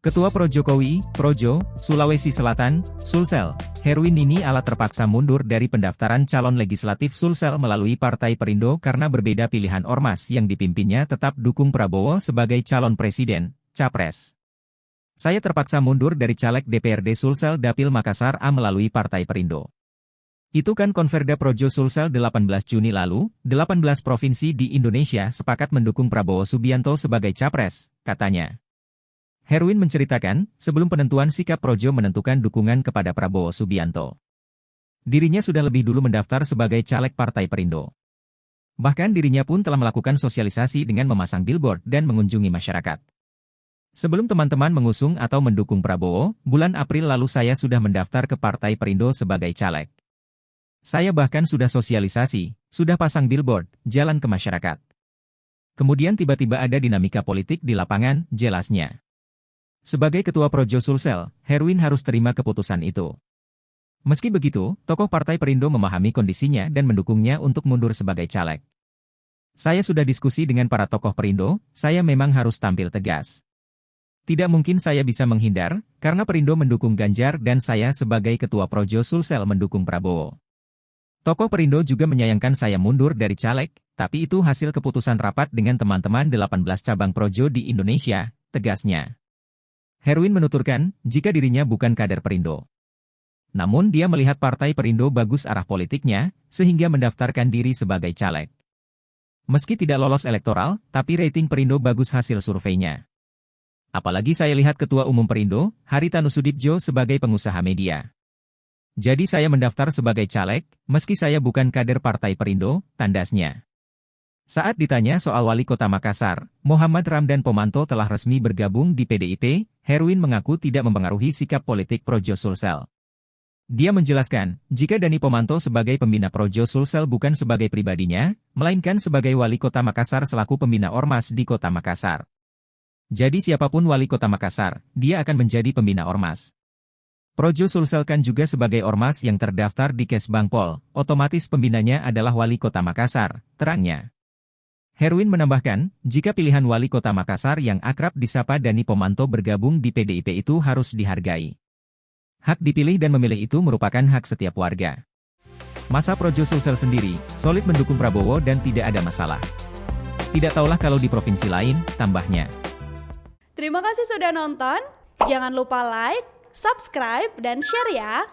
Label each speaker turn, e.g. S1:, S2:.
S1: Ketua Pro Jokowi, Projo, Sulawesi Selatan, Sulsel, Herwin Nini Ala terpaksa mundur dari pendaftaran calon legislatif Sulsel melalui Partai Perindo karena berbeda pilihan ormas yang dipimpinnya tetap dukung Prabowo sebagai calon presiden, capres. Saya terpaksa mundur dari caleg DPRD Sulsel Dapil Makassar A melalui Partai Perindo. Itu kan Konferda Projo Sulsel 18 Juni lalu, 18 provinsi di Indonesia sepakat mendukung Prabowo Subianto sebagai capres, katanya. Herwin menceritakan, sebelum penentuan sikap Projo menentukan dukungan kepada Prabowo Subianto. Dirinya sudah lebih dulu mendaftar sebagai caleg Partai Perindo. Bahkan dirinya pun telah melakukan sosialisasi dengan memasang billboard dan mengunjungi masyarakat. Sebelum teman-teman mengusung atau mendukung Prabowo, bulan April lalu saya sudah mendaftar ke Partai Perindo sebagai caleg. Saya bahkan sudah sosialisasi, sudah pasang billboard, jalan ke masyarakat. Kemudian tiba-tiba ada dinamika politik di lapangan, jelasnya. Sebagai Ketua Projo Sulsel, Herwin harus terima keputusan itu. Meski begitu, tokoh Partai Perindo memahami kondisinya dan mendukungnya untuk mundur sebagai caleg. Saya sudah diskusi dengan para tokoh Perindo, saya memang harus tampil tegas. Tidak mungkin saya bisa menghindar, karena Perindo mendukung Ganjar dan saya sebagai Ketua Projo Sulsel mendukung Prabowo. Tokoh Perindo juga menyayangkan saya mundur dari caleg, tapi itu hasil keputusan rapat dengan teman-teman 18 cabang Projo di Indonesia, tegasnya. Herwin menuturkan, jika dirinya bukan kader Perindo. Namun dia melihat Partai Perindo bagus arah politiknya, sehingga mendaftarkan diri sebagai caleg. Meski tidak lolos elektoral, tapi rating Perindo bagus hasil surveinya. Apalagi saya lihat Ketua Umum Perindo, Haritanu Sudibjo sebagai pengusaha media. Jadi saya mendaftar sebagai caleg, meski saya bukan kader Partai Perindo, tandasnya. Saat ditanya soal Wali Kota Makassar, Muhammad Ramdan Pomanto telah resmi bergabung di PDIP, Herwin mengaku tidak mempengaruhi sikap politik Projo Sulsel. Dia menjelaskan, jika Dani Pomanto sebagai pembina Projo Sulsel bukan sebagai pribadinya, melainkan sebagai Wali Kota Makassar selaku pembina Ormas di Kota Makassar. Jadi siapapun Wali Kota Makassar, dia akan menjadi pembina Ormas. Projo Sulsel kan juga sebagai Ormas yang terdaftar di Kesbangpol, otomatis pembinanya adalah Wali Kota Makassar, terangnya. Herwin menambahkan, jika pilihan Wali Kota Makassar yang akrab disapa Dani Pomanto bergabung di PDIP itu harus dihargai. Hak dipilih dan memilih itu merupakan hak setiap warga. Masa Projo Sulsel sendiri, solid mendukung Prabowo dan tidak ada masalah. Tidak tahulah kalau di provinsi lain, tambahnya.
S2: Terima kasih sudah nonton, jangan lupa like, subscribe, dan share ya!